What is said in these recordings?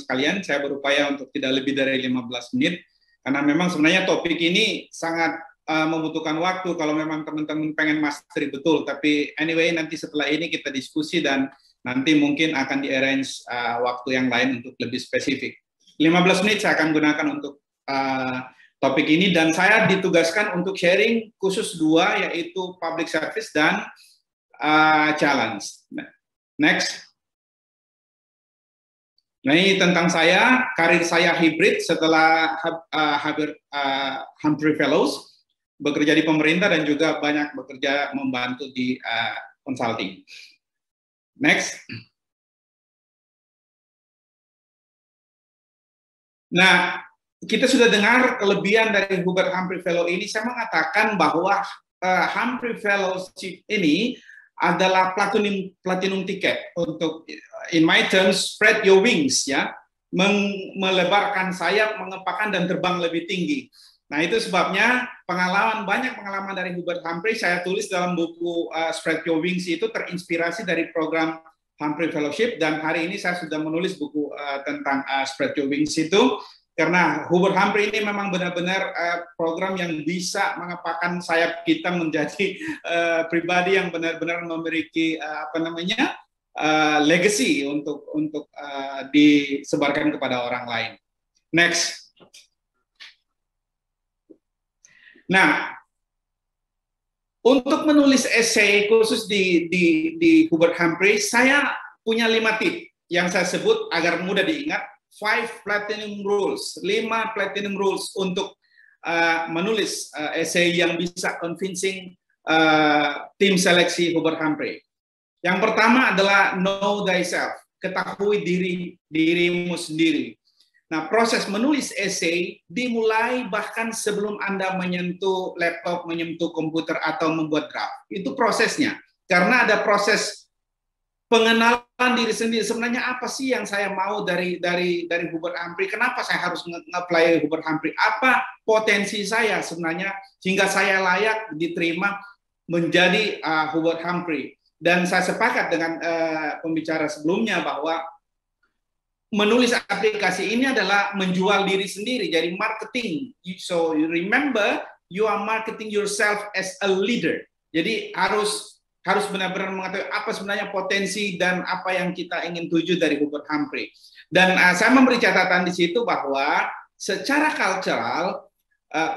sekalian, saya berupaya untuk tidak lebih dari 15 menit, karena memang sebenarnya topik ini sangat membutuhkan waktu kalau memang teman-teman pengen mastery betul. Tapi anyway, nanti setelah ini kita diskusi dan nanti mungkin akan di-arrange waktu yang lain untuk lebih spesifik. 15 menit saya akan gunakan untuk topik ini, dan saya ditugaskan untuk sharing khusus dua, yaitu public service dan challenge. Next. Nah, ini tentang saya, karir saya hibrid setelah Humphrey Fellows, bekerja di pemerintah dan juga banyak bekerja membantu di consulting. Next. Nah, kita sudah dengar kelebihan dari Hubert Humphrey Fellow ini. Saya mengatakan bahwa Humphrey Fellowship ini adalah platinum ticket untuk, in my terms, spread your wings, ya, melebarkan sayap, mengepakkan dan terbang lebih tinggi. Nah, itu sebabnya banyak pengalaman dari Hubert Humphrey saya tulis dalam buku Spread Your Wings, itu terinspirasi dari program Humphrey Fellowship, dan hari ini saya sudah menulis buku tentang Spread Your Wings itu, karena Hubert Humphrey ini memang benar-benar program yang bisa mengepakkan sayap kita menjadi pribadi yang benar-benar memiliki legacy untuk disebarkan kepada orang lain. Next. Nah, untuk menulis essay khusus di Hubert Humphrey, saya punya 5 tip yang saya sebut agar mudah diingat. 5 platinum rules, 5 platinum rules untuk menulis essay yang bisa convincing tim seleksi Hubert Humphrey. Yang pertama adalah know thyself, ketahui dirimu sendiri. Nah, proses menulis essay dimulai bahkan sebelum Anda menyentuh laptop, menyentuh komputer atau membuat draft. Itu prosesnya. Karena ada proses pengenalan diri sendiri. Sebenarnya apa sih yang saya mau dari Hubert Humphrey? Kenapa saya harus nge-apply Hubert Humphrey? Apa potensi saya sebenarnya sehingga saya layak diterima menjadi Hubert Humphrey? Dan saya sepakat dengan pembicara sebelumnya bahwa menulis aplikasi ini adalah menjual diri sendiri, jadi marketing. So remember, you are marketing yourself as a leader. Jadi harus benar-benar mengetahui apa sebenarnya potensi dan apa yang kita ingin tuju dari Hubert Humphrey. Dan saya memberi catatan di situ bahwa secara cultural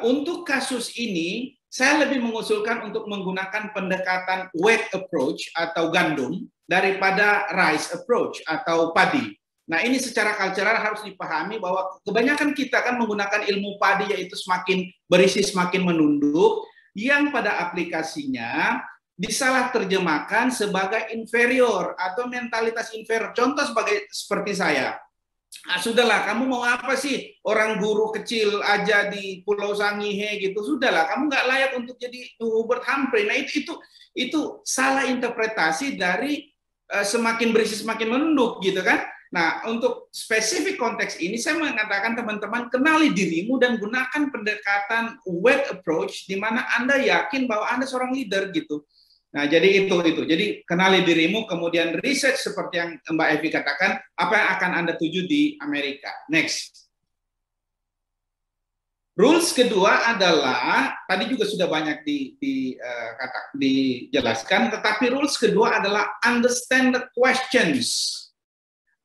untuk kasus ini saya lebih mengusulkan untuk menggunakan pendekatan wheat approach atau gandum daripada rice approach atau padi. Nah, ini secara cultural harus dipahami bahwa kebanyakan kita kan menggunakan ilmu padi, yaitu semakin berisi semakin menunduk, yang pada aplikasinya disalah terjemahkan sebagai inferior atau mentalitas inferior. Contoh seperti saya. Sudahlah, kamu mau apa sih? Orang guru kecil aja di Pulau Sangihe gitu. Sudahlah, kamu nggak layak untuk jadi Hubert Humphrey. Nah, itu salah interpretasi dari semakin berisi semakin menunduk gitu kan. Nah, untuk spesifik konteks ini, saya mengatakan teman-teman, kenali dirimu dan gunakan pendekatan wheat approach, di mana Anda yakin bahwa Anda seorang leader gitu. Nah, jadi itu. Jadi, kenali dirimu, kemudian research seperti yang Mbak Evi katakan, apa yang akan Anda tuju di Amerika. Next. Rules kedua adalah, tadi juga sudah banyak dijelaskan, tetapi rules kedua adalah understand the questions.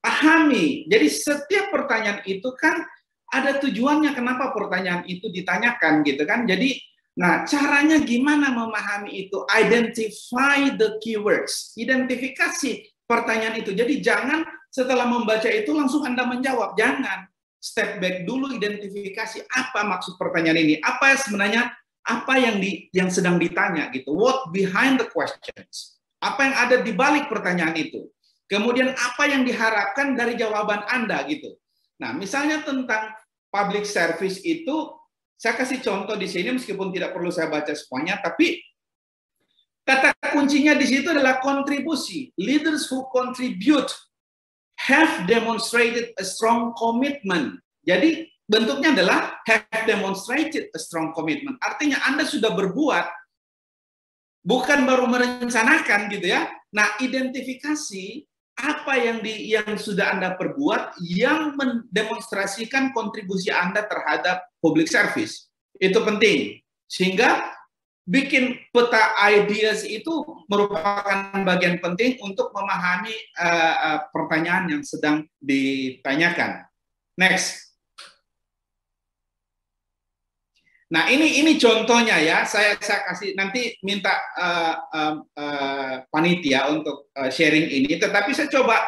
Pahami. Jadi setiap pertanyaan itu kan ada tujuannya kenapa pertanyaan itu ditanyakan gitu kan. Jadi nah caranya gimana memahami itu? Identify the keywords. Identifikasi pertanyaan itu. Jadi jangan setelah membaca itu langsung Anda menjawab. Jangan. Step back dulu, identifikasi apa maksud pertanyaan ini. Apa sebenarnya apa yang sedang ditanya gitu. What behind the questions. Apa yang ada di balik pertanyaan itu. Kemudian apa yang diharapkan dari jawaban Anda gitu. Nah, misalnya tentang public service itu, saya kasih contoh di sini meskipun tidak perlu saya baca semuanya, tapi kata kuncinya di situ adalah kontribusi. Leaders who contribute have demonstrated a strong commitment. Jadi bentuknya adalah have demonstrated a strong commitment. Artinya Anda sudah berbuat, bukan baru merencanakan gitu ya. Nah, identifikasi apa yang sudah Anda perbuat yang mendemonstrasikan kontribusi Anda terhadap public service. Itu penting. Sehingga bikin peta ideas itu merupakan bagian penting untuk memahami pertanyaan yang sedang ditanyakan. Next. Nah, ini contohnya ya. Saya kasih nanti minta panitia untuk sharing ini. Tetapi saya coba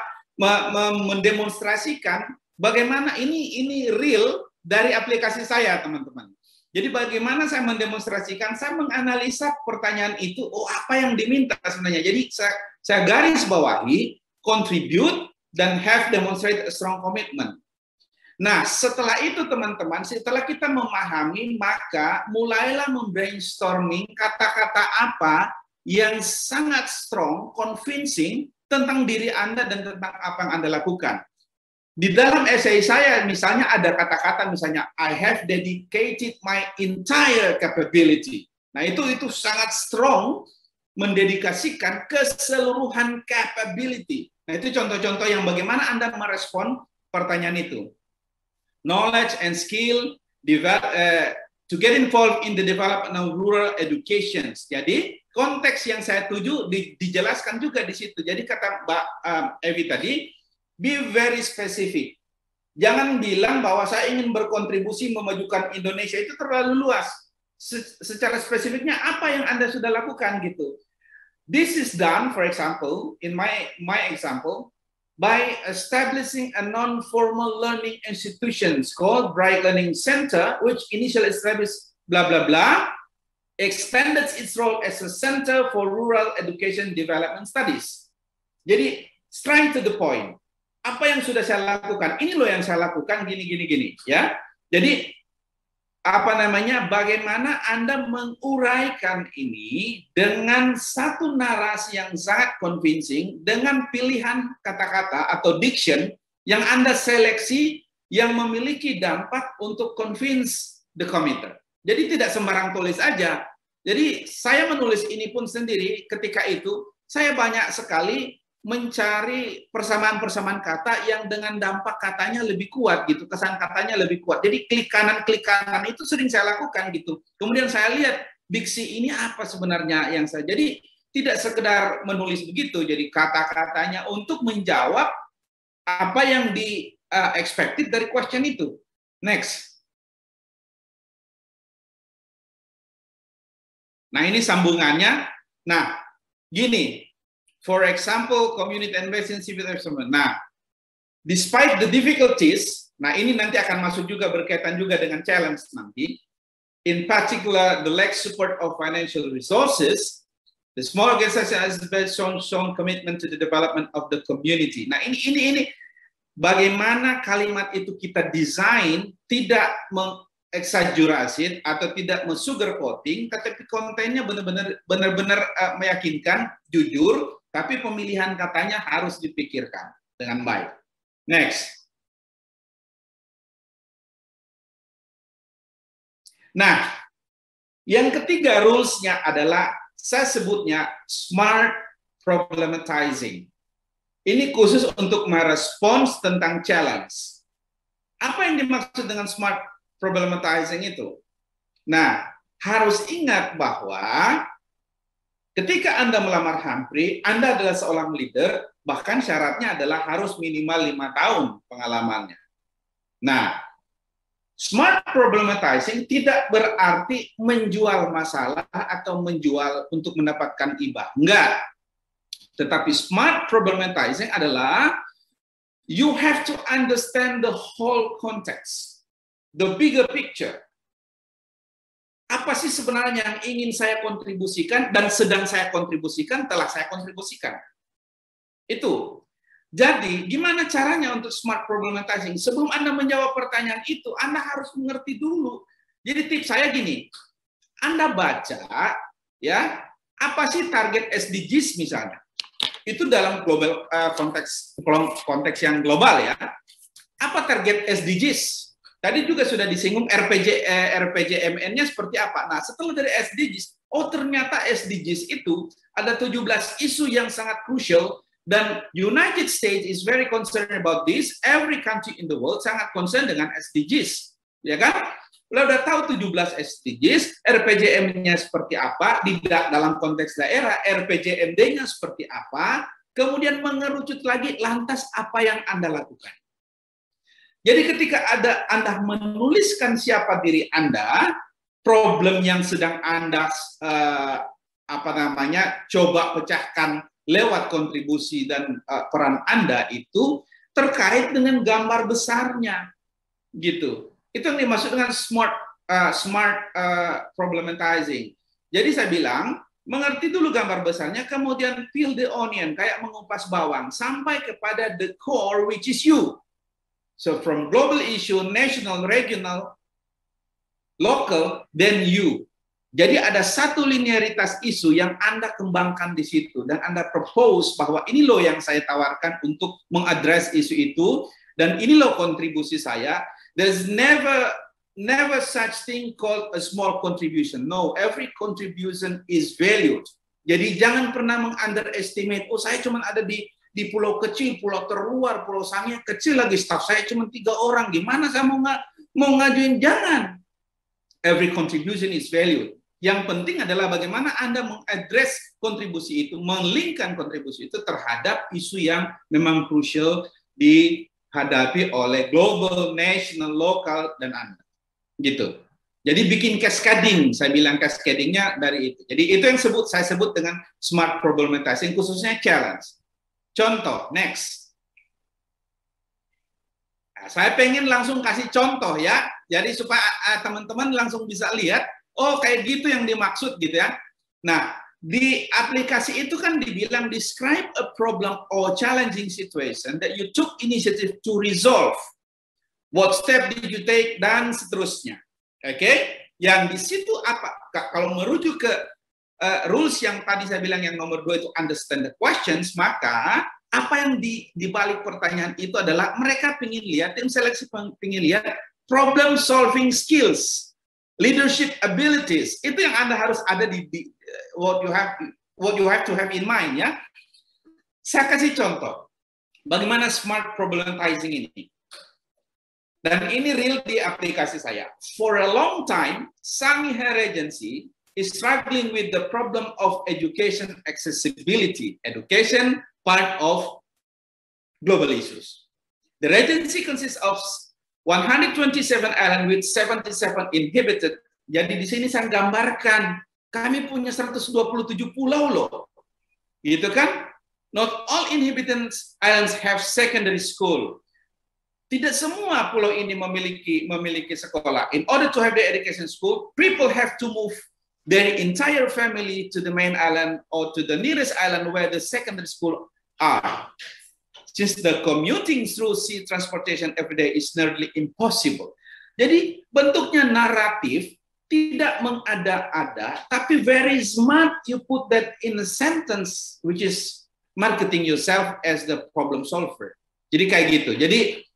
mendemonstrasikan bagaimana ini real dari aplikasi saya, teman-teman. Jadi bagaimana saya mendemonstrasikan, saya menganalisa pertanyaan itu, oh apa yang diminta sebenarnya. Jadi saya garis bawahi, contribute, dan have demonstrate a strong commitment. Nah, setelah itu teman-teman, setelah kita memahami, maka mulailah membrainstorming kata-kata apa yang sangat strong, convincing tentang diri Anda dan tentang apa yang Anda lakukan. Di dalam essay saya misalnya ada kata-kata misalnya I have dedicated my entire capability. Nah, itu sangat strong, mendedikasikan keseluruhan capability. Nah, itu contoh-contoh yang bagaimana Anda merespon pertanyaan itu. Knowledge and skill to get involved in the development of rural education. Jadi konteks yang saya tuju dijelaskan juga di situ. Jadi kata Mbak Evi tadi, be very specific. Jangan bilang bahwa saya ingin berkontribusi memajukan Indonesia, itu terlalu luas. Secara spesifiknya apa yang Anda sudah lakukan gitu. This is done, for example, in my example, by establishing a non-formal learning institutions called Bright Learning Center, which initially established blah blah blah, expanded its role as a center for rural education development studies. Jadi straight to the point. Apa yang sudah saya lakukan? Ini loh yang saya lakukan gini ya. Jadi bagaimana Anda menguraikan ini dengan satu narasi yang sangat convincing dengan pilihan kata-kata atau diction yang Anda seleksi yang memiliki dampak untuk convince the committer. Jadi tidak sembarang tulis aja. Jadi saya menulis ini pun sendiri ketika itu saya banyak sekali mencari persamaan-persamaan kata yang dengan dampak katanya lebih kuat gitu, kesan katanya lebih kuat. Jadi klik kanan itu sering saya lakukan gitu. Kemudian saya lihat diksi ini apa sebenarnya yang saya. Jadi tidak sekedar menulis begitu, jadi kata-katanya untuk menjawab apa yang di expected dari question itu. Next. Nah, ini sambungannya. Nah, gini. For example, community investment civil investment. Nah, despite the difficulties, nah ini nanti akan masuk juga berkaitan juga dengan challenge nanti. In particular, the lack support of financial resources, the small organization has shown commitment to the development of the community. Nah, ini bagaimana kalimat itu kita desain tidak mengeksagerasi atau tidak mensugarcoating, tetapi kontennya benar-benar meyakinkan, jujur. Tapi pemilihan katanya harus dipikirkan dengan baik. Next. Nah, yang ketiga rules-nya adalah saya sebutnya smart problematizing. Ini khusus untuk merespons tentang challenge. Apa yang dimaksud dengan smart problematizing itu? Nah, harus ingat bahwa ketika Anda melamar Humphrey, Anda adalah seorang leader, bahkan syaratnya adalah harus minimal 5 tahun pengalamannya. Nah, smart problematizing tidak berarti menjual masalah atau menjual untuk mendapatkan ibah. Enggak. Tetapi smart problematizing adalah you have to understand the whole context, the bigger picture. Apa sih sebenarnya yang ingin saya kontribusikan dan sedang saya kontribusikan, telah saya kontribusikan. Itu. Jadi, gimana caranya untuk smart problematizing? Sebelum Anda menjawab pertanyaan itu, Anda harus mengerti dulu. Jadi tips saya gini, Anda baca, ya, apa sih target SDGs misalnya? Itu dalam global konteks yang global ya. Apa target SDGs? Tadi juga sudah disinggung RPJMN-nya seperti apa. Nah, setelah dari SDGs, oh ternyata SDGs itu ada 17 isu yang sangat krusial Dan United States is very concerned about this. Every country in the world sangat concerned dengan SDGs, ya kan? Lo udah tahu 17 SDGs, RPJMD-nya seperti apa, di dalam konteks daerah, RPJMD-nya seperti apa, kemudian mengerucut lagi, lantas apa yang Anda lakukan. Jadi ketika Anda menuliskan siapa diri Anda, problem yang sedang Anda coba pecahkan lewat kontribusi dan peran Anda itu terkait dengan gambar besarnya, gitu. Itu yang dimaksud dengan smart problematizing. Jadi saya bilang, mengerti dulu gambar besarnya, kemudian peel the onion, kayak mengupas bawang, sampai kepada the core, which is you. So from global issue, national, regional, local, then you. Jadi ada satu linearitas isu yang Anda kembangkan di situ, dan Anda propose bahwa ini loh yang saya tawarkan untuk mengadres isu itu, dan ini loh kontribusi saya. There's never such thing called a small contribution. No, every contribution is valued. Jadi jangan pernah meng-underestimate, oh saya cuma ada di pulau kecil, pulau terluar, pulau Sangihe kecil lagi, staff saya cuma 3 orang, gimana saya mau ngajuin? Jangan. Every contribution is valued. Yang penting adalah bagaimana Anda mengadres kontribusi itu, melingkan kontribusi itu terhadap isu yang memang krusial dihadapi oleh global, national, lokal, dan Anda. Gitu. Jadi bikin cascading, saya bilang cascadingnya dari itu. Jadi itu yang saya sebut dengan smart problematizing, khususnya challenge. Contoh, next. Nah, saya pengen langsung kasih contoh ya, jadi supaya teman-teman langsung bisa lihat, oh kayak gitu yang dimaksud gitu ya. Nah, di aplikasi itu kan dibilang describe a problem or challenging situation that you took initiative to resolve. What step did you take, dan seterusnya. Oke, yang di situ apa? Kalau merujuk ke rules yang tadi saya bilang yang nomor 2 itu understand the questions, maka apa yang di balik pertanyaan itu adalah mereka ingin lihat, tim seleksi ingin lihat problem solving skills, leadership abilities. Itu yang Anda harus ada di what you have to have in mind ya. Saya kasih contoh bagaimana smart problematizing ini. Dan ini real di aplikasi saya. For a long time, Sangihe Regency is struggling with the problem of education accessibility. Education, part of global issues. The Regency consists of 127 islands with 77 inhabited. Jadi di sini saya gambarkan, kami punya 127 pulau loh. Gitu kan? Not all inhabited islands have secondary school. Tidak semua pulau ini memiliki sekolah. In order to have the education school, people have to move their entire family to the main island or to the nearest island where the secondary school are. Since the commuting through sea transportation every day is nearly impossible. Jadi bentuknya naratif, tidak mengada-ada, tapi very smart you put that in a sentence which is marketing yourself as the problem solver. Jadi kayak gitu. Jadi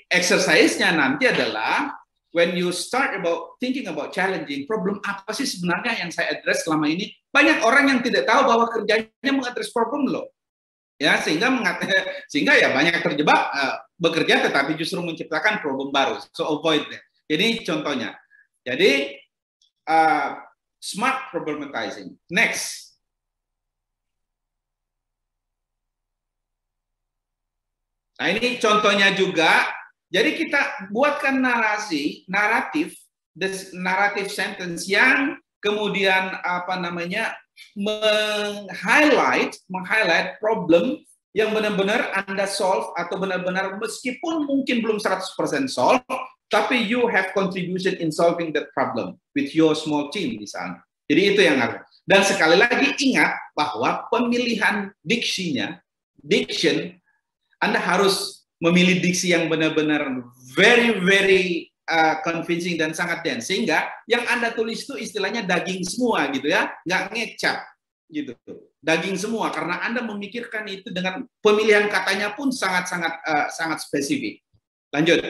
exercise-nya nanti adalah when you start about thinking about challenging problem, apa sih sebenarnya yang saya address selama ini? Banyak orang yang tidak tahu bahwa kerjanya mengadres problem loh. Ya, sehingga ya banyak terjebak bekerja tetapi justru menciptakan problem baru. So avoid that. Jadi contohnya. Jadi smart problematizing. Next. Nah, ini contohnya juga. Jadi kita buatkan naratif sentence yang kemudian meng-highlight problem yang benar-benar Anda solve atau benar-benar meskipun mungkin belum 100% solve, tapi you have contribution in solving that problem with your small team misalnya. Jadi itu yang harus. Dan sekali lagi ingat bahwa pemilihan diction Anda harus memilih diksi yang benar-benar very convincing dan sangat dense, sehingga yang Anda tulis itu istilahnya daging semua gitu ya, nggak ngecap gitu, daging semua karena Anda memikirkan itu dengan pemilihan katanya pun sangat spesifik. Lanjut.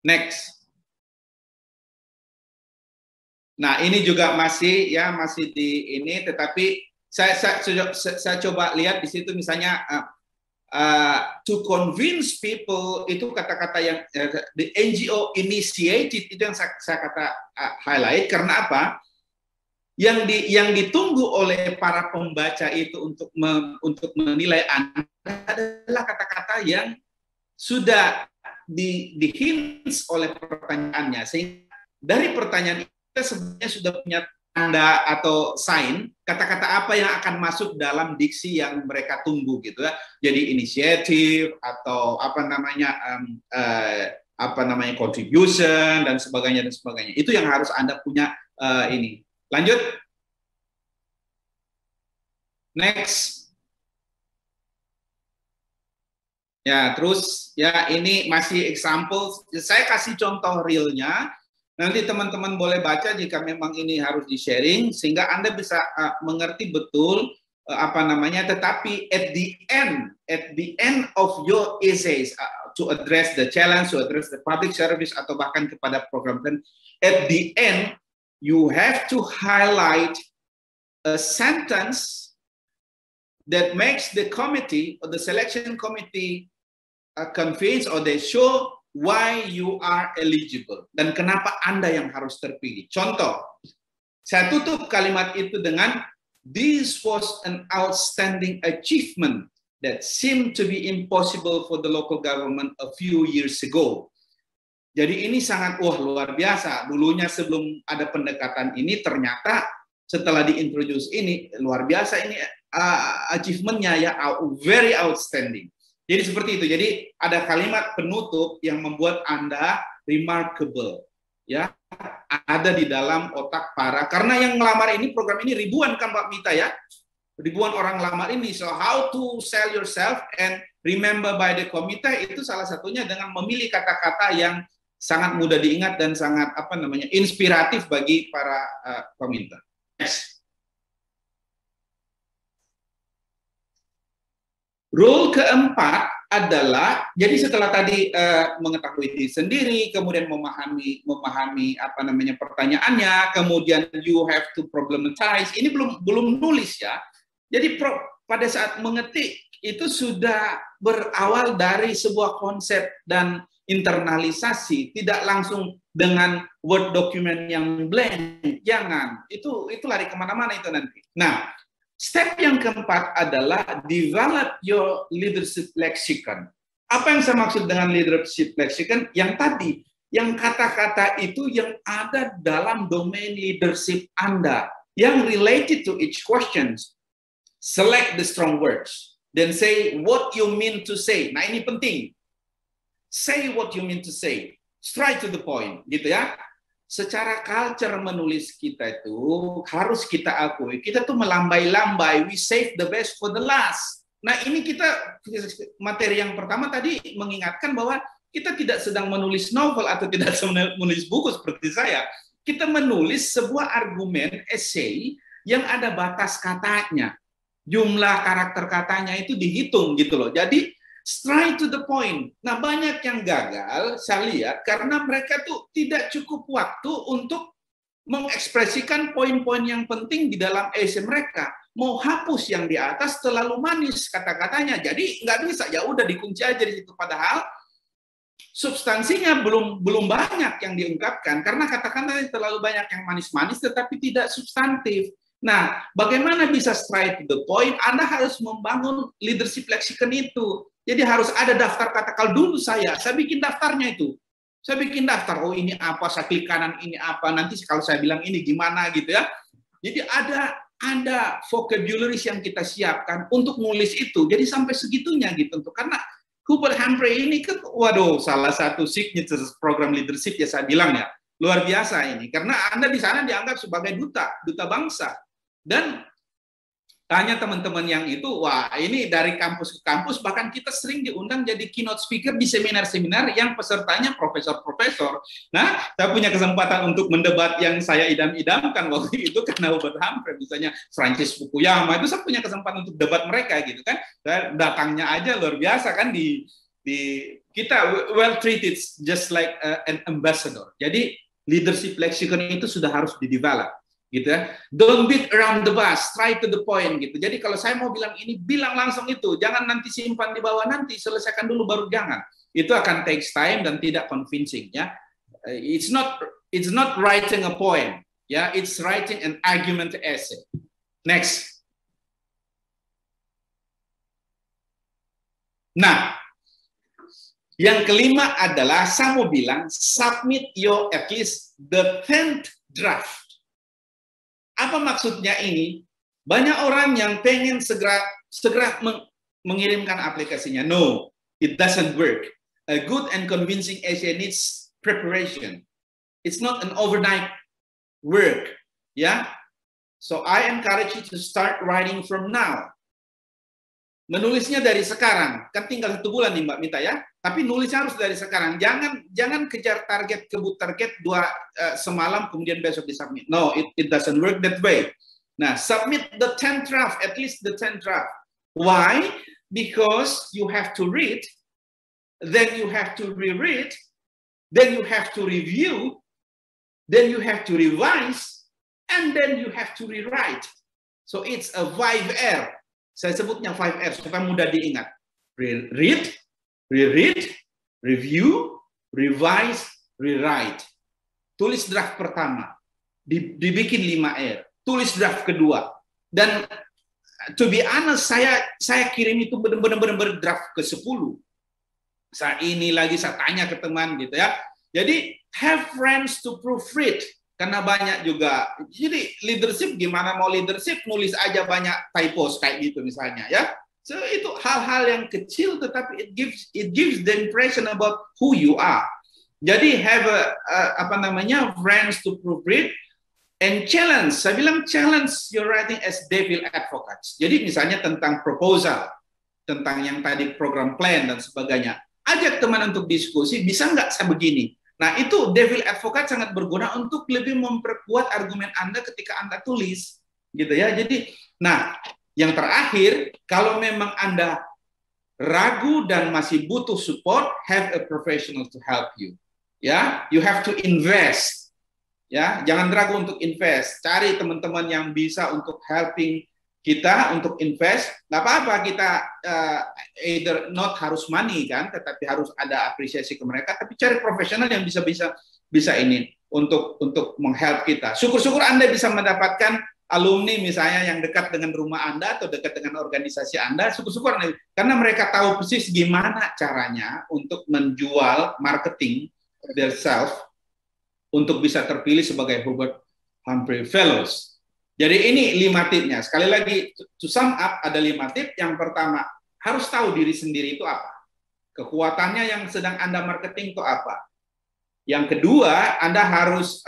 Next. Nah ini juga masih di ini, tetapi Saya coba lihat di situ misalnya to convince people, itu kata-kata yang the NGO initiated, itu yang saya kata highlight. Karena apa? Yang ditunggu oleh para pembaca itu untuk menilai Anda adalah kata-kata yang sudah di hints oleh pertanyaannya. Sehingga dari pertanyaan itu kita sebenarnya sudah punya tanda atau sign kata-kata apa yang akan masuk dalam diksi yang mereka tunggu gitu ya. Jadi inisiatif atau apa namanya contribution dan sebagainya dan sebagainya. Itu yang harus Anda punya ini. Lanjut. Next. Ya, terus ya ini masih example. Saya kasih contoh realnya. Nanti teman-teman boleh baca jika memang ini harus di-sharing sehingga Anda bisa mengerti betul apa namanya. Tetapi at the end of your essays to address the challenge, to address the public service atau bahkan kepada program, at the end you have to highlight a sentence that makes the committee or the selection committee convinced or they show why you are eligible dan kenapa Anda yang harus terpilih. Contoh, saya tutup kalimat itu dengan this was an outstanding achievement that seemed to be impossible for the local government a few years ago. Jadi ini sangat luar biasa. Dulunya sebelum ada pendekatan ini ternyata setelah diintroduce ini luar biasa ini achievement-nya ya very outstanding. Jadi seperti itu. Jadi ada kalimat penutup yang membuat Anda remarkable ya. Ada di dalam otak para karena yang melamar ini program ini ribuan kan Mbak Mita ya. Ribuan orang lamar ini. So how to sell yourself and remember by the committee itu salah satunya dengan memilih kata-kata yang sangat mudah diingat dan sangat inspiratif bagi para peminta. Next. Rule keempat adalah jadi setelah tadi mengetahui diri sendiri, kemudian memahami pertanyaannya, kemudian you have to problematize. Ini belum nulis ya. Jadi pada saat mengetik itu sudah berawal dari sebuah konsep dan internalisasi, tidak langsung dengan Word document yang blank. Jangan, itu lari kemana-mana itu nanti. Nah, step yang keempat adalah develop your leadership lexicon. Apa yang saya maksud dengan leadership lexicon? Yang tadi, yang kata-kata itu yang ada dalam domain leadership Anda, yang related to each questions. Select the strong words, then say what you mean to say. Nah ini penting. Say what you mean to say, straight to the point, gitu ya. Secara culture menulis kita itu harus kita akui, kita tuh melambai-lambai, we save the best for the last. Nah ini kita, materi yang pertama tadi mengingatkan bahwa kita tidak sedang menulis novel atau tidak sedang menulis buku seperti saya. Kita menulis sebuah argumen, essay, yang ada batas katanya. Jumlah karakter katanya itu dihitung gitu loh. Jadi straight to the point. Nah, banyak yang gagal, saya lihat, karena mereka tuh tidak cukup waktu untuk mengekspresikan poin-poin yang penting di dalam essay mereka. Mau hapus yang di atas terlalu manis kata-katanya. Jadi nggak bisa, ya udah dikunci aja di situ. Padahal substansinya belum banyak yang diungkapkan karena kata-katanya terlalu banyak yang manis-manis tetapi tidak substantif. Nah, bagaimana bisa straight to the point? Anda harus membangun leadership lexicon itu. Jadi harus ada daftar kata. Kalau dulu saya bikin daftarnya itu. Saya bikin daftar, oh ini apa, saya klik kanan ini apa, nanti kalau saya bilang ini gimana gitu ya. Jadi ada vocabularies yang kita siapkan untuk nulis itu. Jadi sampai segitunya gitu. Karena Hubert Humphrey ini kan, waduh, salah satu signature program leadership ya saya bilang ya. Luar biasa ini. Karena Anda di sana dianggap sebagai duta bangsa. Dan tanya teman-teman yang itu, wah ini dari kampus ke kampus, bahkan kita sering diundang jadi keynote speaker di seminar-seminar yang pesertanya profesor-profesor. Nah, saya punya kesempatan untuk mendebat yang saya idam-idamkan waktu itu karena Hubert Humphrey, misalnya Francis Fukuyama, itu saya punya kesempatan untuk debat mereka gitu kan. Dan datangnya aja luar biasa kan di kita well treated just like an ambassador. Jadi leadership lexicon itu sudah harus di-develop. gitu ya. Don't beat around the bush, try to the point gitu. Jadi kalau saya mau bilang ini, bilang langsung itu. Jangan nanti simpan di bawah, nanti selesaikan dulu baru jangan. Itu akan takes time dan tidak convincing ya. It's not writing a poem, ya. It's writing an argument essay. Next. Nah, yang kelima adalah saya mau bilang submit your at least the 10th draft. Apa maksudnya ini? Banyak orang yang pengen segera mengirimkan aplikasinya. No, it doesn't work. A good and convincing essay needs preparation. It's not an overnight work. Yeah. So I encourage you to start writing from now. Menulisnya dari sekarang, kan tinggal 1 bulan nih Mbak Mita ya. Tapi nulisnya harus dari sekarang. Jangan kejar target, kebut target semalam kemudian besok disubmit. No, it doesn't work that way. Nah, submit the 10th draft, at least the 10th draft. Why? Because you have to read, then you have to reread, then you have to review, then you have to revise, and then you have to rewrite. So it's a 5R. Saya sebutnya 5R supaya mudah diingat. Read, reread, review, revise, rewrite. Tulis draft pertama, dibikin 5R. Tulis draft kedua. Dan to be honest, saya kirim itu benar-benar draft ke-10. Saat ini lagi saya tanya ke teman gitu ya. Jadi have friends to proofread. Karena banyak juga, jadi leadership gimana mau leadership, nulis aja banyak typos kayak gitu misalnya ya. So itu hal-hal yang kecil tetapi it gives the impression about who you are. Jadi have friends to proofread and challenge. Saya bilang challenge your writing as devil advocates. Jadi misalnya tentang proposal, tentang yang tadi program plan dan sebagainya. Ajak teman untuk diskusi, bisa nggak saya begini? Nah, itu devil advocate sangat berguna untuk lebih memperkuat argumen Anda ketika Anda tulis, gitu ya. Jadi, nah, yang terakhir, kalau memang Anda ragu dan masih butuh support, have a professional to help you. Ya, you have to invest. Ya, jangan ragu untuk invest. Cari teman-teman yang bisa untuk helping kita untuk invest. Nggak apa-apa kita either not harus money kan, tetapi harus ada apresiasi ke mereka. Tapi cari profesional yang bisa ini untuk menghelp kita. Syukur-syukur Anda bisa mendapatkan alumni misalnya yang dekat dengan rumah Anda atau dekat dengan organisasi Anda. Syukur-syukur Anda, karena mereka tahu persis gimana caranya untuk menjual marketing themselves untuk bisa terpilih sebagai Hubert Humphrey Fellows. Jadi ini 5 tipnya. Sekali lagi, to sum up ada 5 tip. Yang pertama, harus tahu diri sendiri itu apa. Kekuatannya yang sedang Anda marketing itu apa. Yang kedua, Anda harus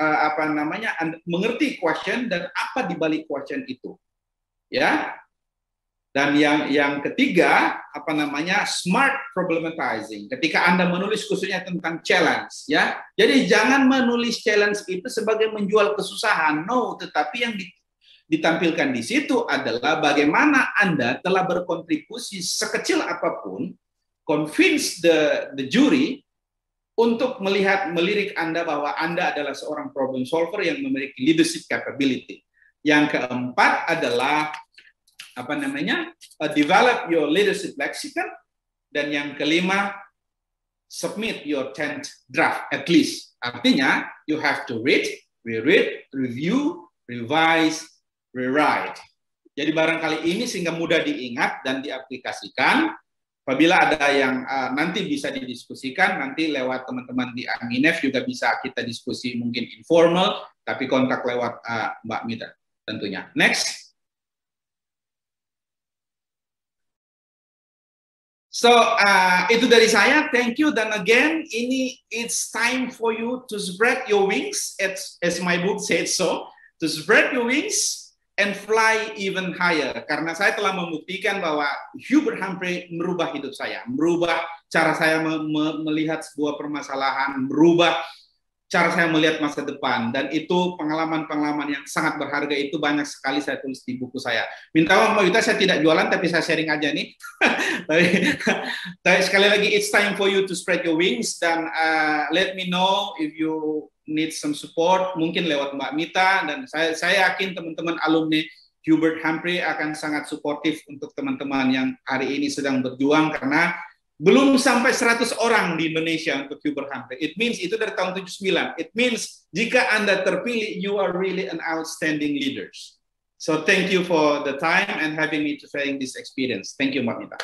mengerti question dan apa di balik question itu. Ya. Dan yang ketiga, smart problematizing. Ketika Anda menulis khususnya tentang challenge, ya. Jadi jangan menulis challenge itu sebagai menjual kesusahan. No, tetapi yang ditampilkan di situ adalah bagaimana Anda telah berkontribusi sekecil apapun, convince the jury untuk melirik Anda bahwa Anda adalah seorang problem solver yang memiliki leadership capability. Yang keempat adalah develop your leadership lexicon, dan yang kelima submit your 10th draft at least. Artinya you have to read, reread, review, revise, rewrite. Jadi barangkali ini sehingga mudah diingat dan diaplikasikan. Apabila ada yang nanti bisa didiskusikan, nanti lewat teman-teman di Aminef juga bisa kita diskusi mungkin informal, tapi kontak lewat Mbak Mita tentunya. Next. So itu dari saya. Thank you. Dan again, it's time for you to spread your wings, as my book said so, to spread your wings and fly even higher. Karena saya telah membuktikan bahwa Hubert Humphrey merubah hidup saya, merubah cara saya melihat sebuah permasalahan, merubah cara saya melihat masa depan. Dan itu pengalaman-pengalaman yang sangat berharga, itu banyak sekali saya tulis di buku saya. Minta maaf Mbak Yuta, saya tidak jualan, tapi saya sharing aja nih. Tapi sekali lagi, it's time for you to spread your wings, dan let me know if you need some support, mungkin lewat Mbak Mita, dan saya yakin teman-teman alumni Hubert Humphrey akan sangat suportif untuk teman-teman yang hari ini sedang berjuang, karena belum sampai 100 orang di Indonesia untuk Hubert Humphrey. It means itu dari tahun 79. It means jika Anda terpilih, you are really an outstanding leaders. So thank you for the time and having me to sharing this experience. Thank you, Mbak Mita.